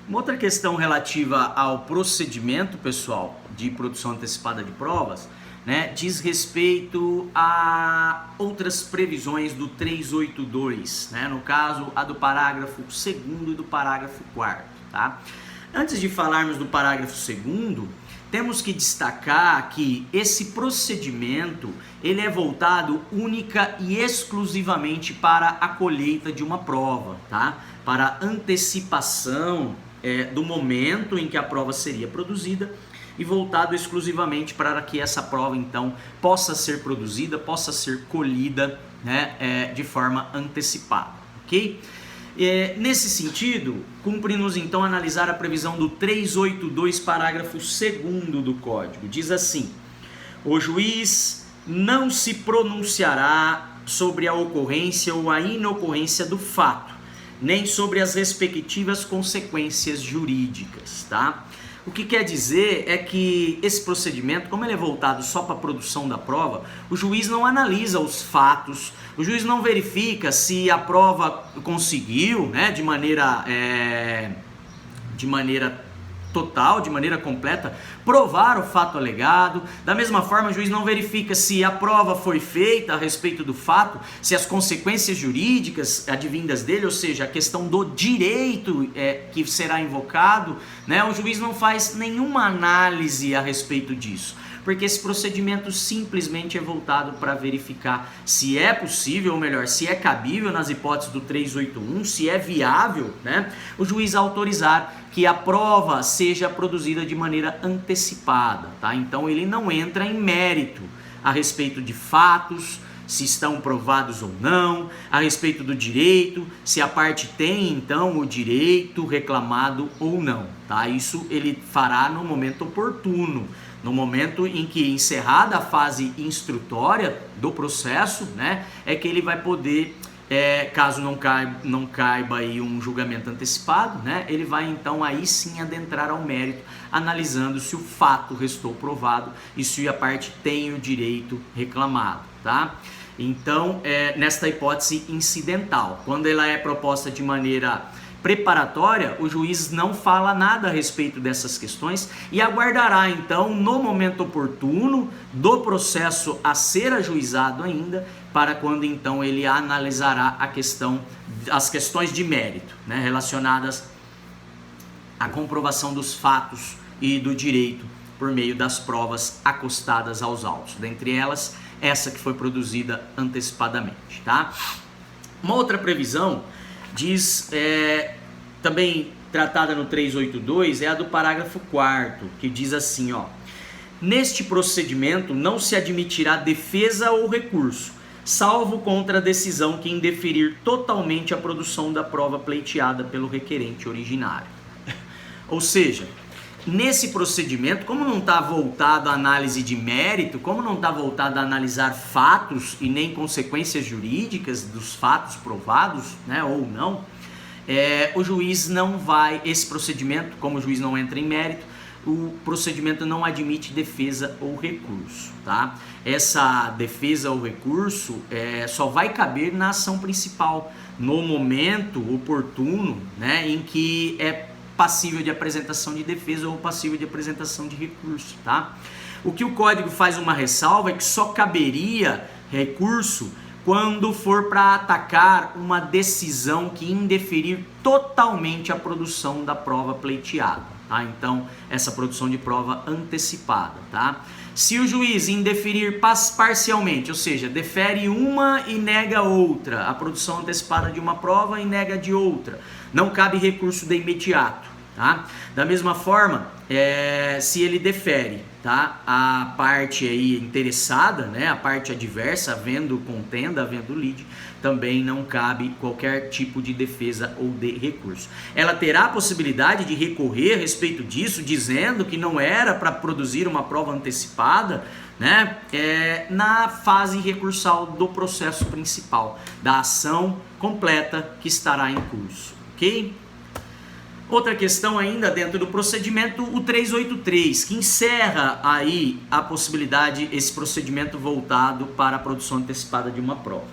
Uma outra questão relativa ao procedimento, pessoal, de produção antecipada de provas, né, diz respeito a outras previsões do 382, né, no caso a do parágrafo 2º e do parágrafo 4º, tá? Antes de falarmos do parágrafo 2º, temos que destacar que esse procedimento ele é voltado única e exclusivamente para a colheita de uma prova, tá? Para antecipação do momento em que a prova seria produzida e voltado exclusivamente para que essa prova então possa ser produzida, possa ser colhida, né, de forma antecipada, ok? Nesse sentido, cumpre-nos então analisar a previsão do 382, parágrafo 2º do Código. Diz assim: o juiz não se pronunciará sobre a ocorrência ou a inocorrência do fato, nem sobre as respectivas consequências jurídicas, tá? O que quer dizer é que esse procedimento, como ele é voltado só para a produção da prova, o juiz não analisa os fatos, o juiz não verifica se a prova conseguiu, né, de maneira total, de maneira completa, provar o fato alegado. Da mesma forma, o juiz não verifica se a prova foi feita a respeito do fato, se as consequências jurídicas advindas dele, ou seja, a questão do direito que será invocado, né, o juiz não faz nenhuma análise a respeito disso, porque esse procedimento simplesmente é voltado para verificar se é possível, ou melhor, se é cabível nas hipóteses do 381, se é viável, né, o juiz autorizar que a prova seja produzida de maneira antecipada, tá? Então ele não entra em mérito a respeito de fatos, se estão provados ou não, a respeito do direito, se a parte tem então o direito reclamado ou não, tá? Isso ele fará no momento oportuno, no momento em que, encerrada a fase instrutória do processo, né, é que ele vai poder, caso não caiba aí um julgamento antecipado, né, ele vai então aí sim adentrar ao mérito, analisando se o fato restou provado e se a parte tem o direito reclamado, tá? Então, nesta hipótese incidental, quando ela é proposta de maneira preparatória, o juiz não fala nada a respeito dessas questões e aguardará então no momento oportuno do processo a ser ajuizado ainda, para quando então ele analisará as questões de mérito, né, relacionadas à comprovação dos fatos e do direito por meio das provas acostadas aos autos, dentre elas essa que foi produzida antecipadamente, tá? Uma outra previsão diz, também tratada no 382, é a do parágrafo 4º, que diz assim, ó: neste procedimento não se admitirá defesa ou recurso, salvo contra a decisão que indeferir totalmente a produção da prova pleiteada pelo requerente originário. Ou seja, nesse procedimento, como não está voltado à análise de mérito, como não está voltado a analisar fatos e nem consequências jurídicas dos fatos provados, né, ou não, o juiz não vai, esse procedimento, como o juiz não entra em mérito, o procedimento não admite defesa ou recurso, tá? Essa defesa ou recurso só vai caber na ação principal, no momento oportuno, né, em que é passível de apresentação de defesa ou passível de apresentação de recurso, tá? O que o código faz uma ressalva é que só caberia recurso quando for para atacar uma decisão que indeferir totalmente a produção da prova pleiteada, tá? Então, essa produção de prova antecipada, tá? Se o juiz indeferir parcialmente, ou seja, defere uma e nega outra, a produção antecipada de uma prova e nega de outra, não cabe recurso de imediato, tá? Da mesma forma, se ele defere, tá, a parte aí interessada, né, a parte adversa, havendo contenda, havendo lide, também não cabe qualquer tipo de defesa ou de recurso. Ela terá a possibilidade de recorrer a respeito disso, dizendo que não era para produzir uma prova antecipada, né, na fase recursal do processo principal, da ação completa que estará em curso, ok? Outra questão ainda dentro do procedimento, o 383, que encerra aí a possibilidade, esse procedimento voltado para a produção antecipada de uma prova.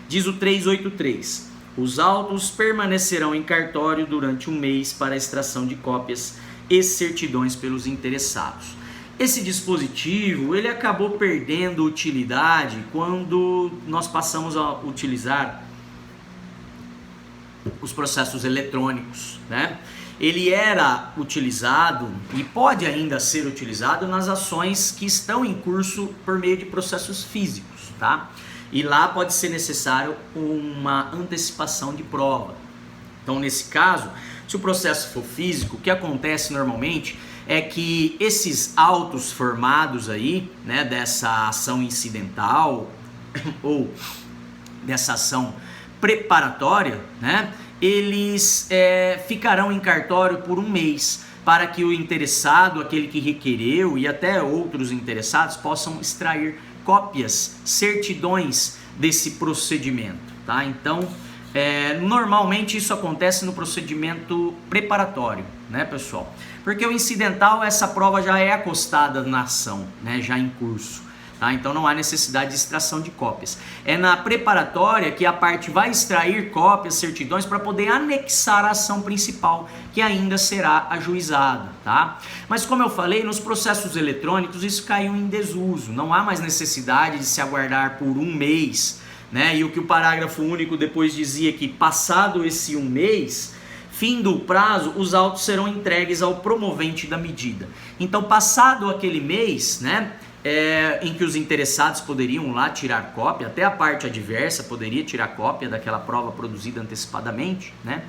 Diz o 383: Os autos permanecerão em cartório durante um mês para a extração de cópias e certidões pelos interessados. Esse dispositivo ele acabou perdendo utilidade quando nós passamos a utilizar os processos eletrônicos, né? Ele era utilizado e pode ainda ser utilizado nas ações que estão em curso por meio de processos físicos, tá? E lá pode ser necessário uma antecipação de prova. Então, nesse caso, se o processo for físico, o que acontece normalmente é que esses autos formados aí, né, dessa ação incidental ou dessa ação preparatória, né, eles ficarão em cartório por um mês para que o interessado, aquele que requereu e até outros interessados possam extrair cópias, certidões desse procedimento, tá? Então, normalmente isso acontece no procedimento preparatório, né, pessoal? Porque o incidental, essa prova já é acostada na ação, né, já em curso, tá? Então não há necessidade de extração de cópias. É na preparatória que a parte vai extrair cópias, certidões para poder anexar a ação principal, que ainda será ajuizada, tá? Mas como eu falei, nos processos eletrônicos isso caiu em desuso, não há mais necessidade de se aguardar por um mês, né? E o que o parágrafo único depois dizia que passado esse um mês, fim do prazo, os autos serão entregues ao promovente da medida. Então, passado aquele mês, né, em que os interessados poderiam lá tirar cópia, até a parte adversa poderia tirar cópia daquela prova produzida antecipadamente, né?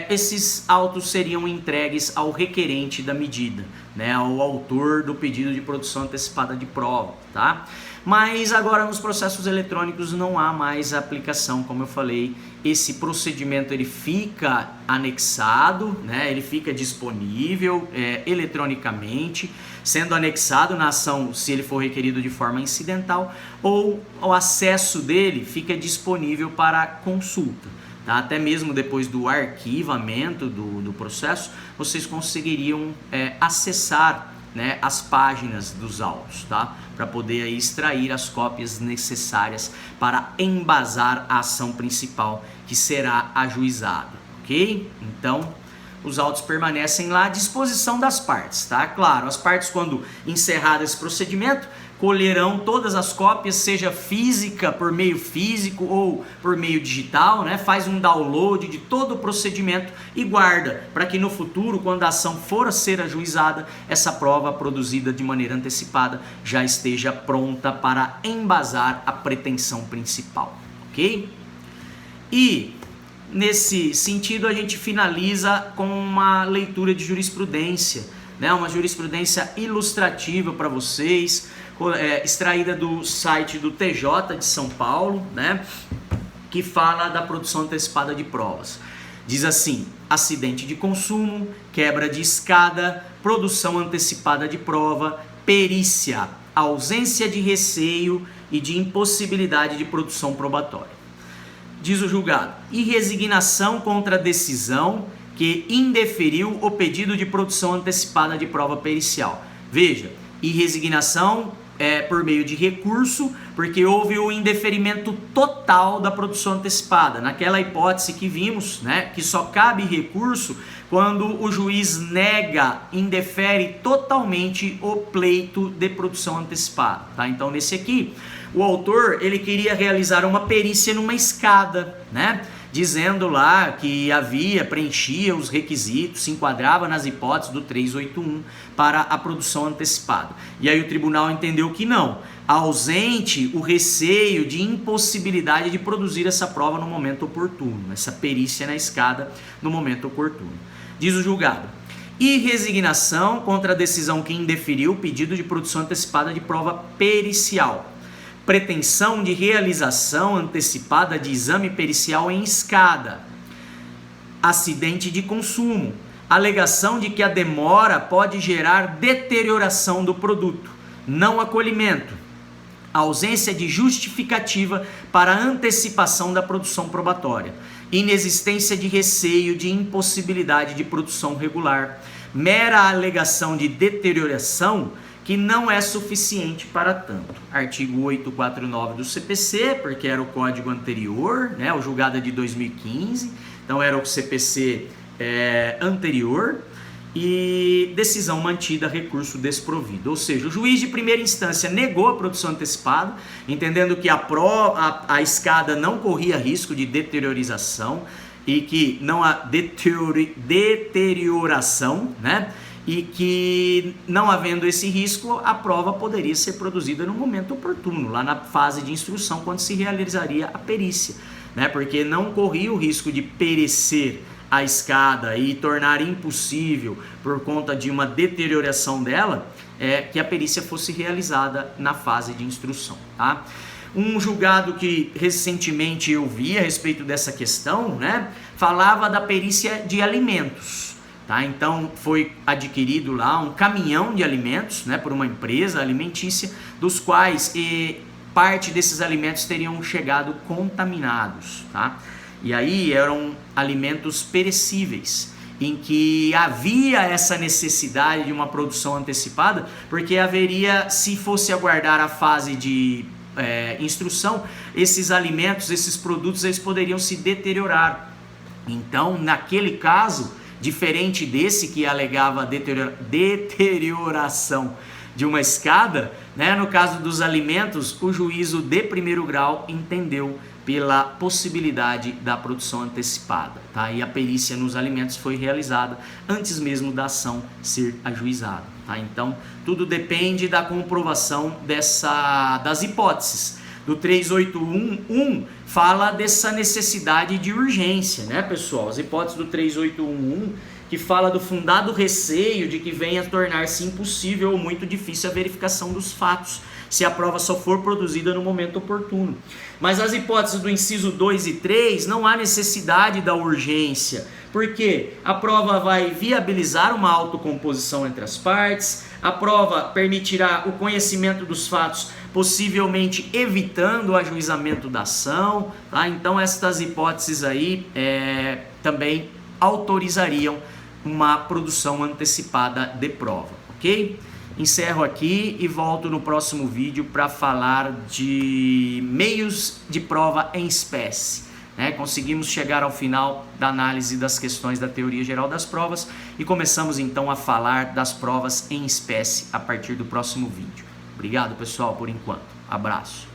Esses autos seriam entregues ao requerente da medida, né, ao autor do pedido de produção antecipada de prova, tá? Mas agora nos processos eletrônicos não há mais aplicação, como eu falei, esse procedimento ele fica anexado, né, ele fica disponível eletronicamente, sendo anexado na ação se ele for requerido de forma incidental, ou o acesso dele fica disponível para consulta. Tá? Até mesmo depois do arquivamento do processo, vocês conseguiriam acessar, né, as páginas dos autos, tá? Para poder aí extrair as cópias necessárias para embasar a ação principal que será ajuizada, ok? Então, os autos permanecem lá à disposição das partes, tá? Claro, as partes, quando encerrado esse procedimento, colherão todas as cópias, seja física, por meio físico ou por meio digital, né? Faz um download de todo o procedimento e guarda, para que no futuro, quando a ação for a ser ajuizada, essa prova produzida de maneira antecipada já esteja pronta para embasar a pretensão principal, ok? E nesse sentido a gente finaliza com uma leitura de jurisprudência, né? Uma jurisprudência ilustrativa para vocês, extraída do site do TJ de São Paulo, né, que fala da produção antecipada de provas. Diz assim: acidente de consumo, quebra de escada, produção antecipada de prova, perícia, ausência de receio e de impossibilidade de produção probatória. Diz o julgado: e resignação contra a decisão que indeferiu o pedido de produção antecipada de prova pericial. Veja, e resignação por meio de recurso, porque houve o indeferimento total da produção antecipada. Naquela hipótese que vimos, né, que só cabe recurso quando o juiz nega, indefere totalmente o pleito de produção antecipada, tá? Então, nesse aqui, o autor, ele queria realizar uma perícia numa escada, né? Dizendo lá que preenchia os requisitos, se enquadrava nas hipóteses do 381 para a produção antecipada. E aí o tribunal entendeu que não, ausente o receio de impossibilidade de produzir essa prova no momento oportuno, essa perícia na escada no momento oportuno. Diz o julgado: e resignação contra a decisão que indeferiu o pedido de produção antecipada de prova pericial. Pretensão de realização antecipada de exame pericial em escada. Acidente de consumo. Alegação de que a demora pode gerar deterioração do produto. Não acolhimento. Ausência de justificativa para antecipação da produção probatória. Inexistência de receio de impossibilidade de produção regular. Mera alegação de deterioração que não é suficiente para tanto. Artigo 849 do CPC, porque era o código anterior, né, o julgado é de 2015, então era o CPC anterior, e decisão mantida, recurso desprovido. Ou seja, o juiz de primeira instância negou a produção antecipada, entendendo que a escada não corria risco de deteriorização e que não há deterioração, né? E que, não havendo esse risco, a prova poderia ser produzida no momento oportuno, lá na fase de instrução, quando se realizaria a perícia, né? Porque não corria o risco de perecer a escada e tornar impossível, por conta de uma deterioração dela, que a perícia fosse realizada na fase de instrução, tá? Um julgado que recentemente eu vi a respeito dessa questão, né, falava da perícia de alimentos, tá? Então foi adquirido lá um caminhão de alimentos, né, por uma empresa alimentícia, dos quais parte desses alimentos teriam chegado contaminados, tá? E aí eram alimentos perecíveis, em que havia essa necessidade de uma produção antecipada, porque haveria, se fosse aguardar a fase de instrução, esses alimentos, esses produtos, eles poderiam se deteriorar. Então, naquele caso, diferente desse que alegava deterioração de uma escada, né, no caso dos alimentos, o juízo de primeiro grau entendeu pela possibilidade da produção antecipada, tá? E a perícia nos alimentos foi realizada antes mesmo da ação ser ajuizada, tá? Então, tudo depende da comprovação das hipóteses. Do 3811 fala dessa necessidade de urgência, né, pessoal? As hipóteses do 3811 que fala do fundado receio de que venha a tornar-se impossível ou muito difícil a verificação dos fatos, se a prova só for produzida no momento oportuno. Mas as hipóteses do inciso 2 e 3 não há necessidade da urgência, porque a prova vai viabilizar uma autocomposição entre as partes, a prova permitirá o conhecimento dos fatos, possivelmente evitando o ajuizamento da ação, tá? Então estas hipóteses aí também autorizariam uma produção antecipada de prova, ok? Encerro aqui e volto no próximo vídeo para falar de meios de prova em espécie, né? Conseguimos chegar ao final da análise das questões da teoria geral das provas e começamos então a falar das provas em espécie a partir do próximo vídeo. Obrigado, pessoal, por enquanto. Abraço.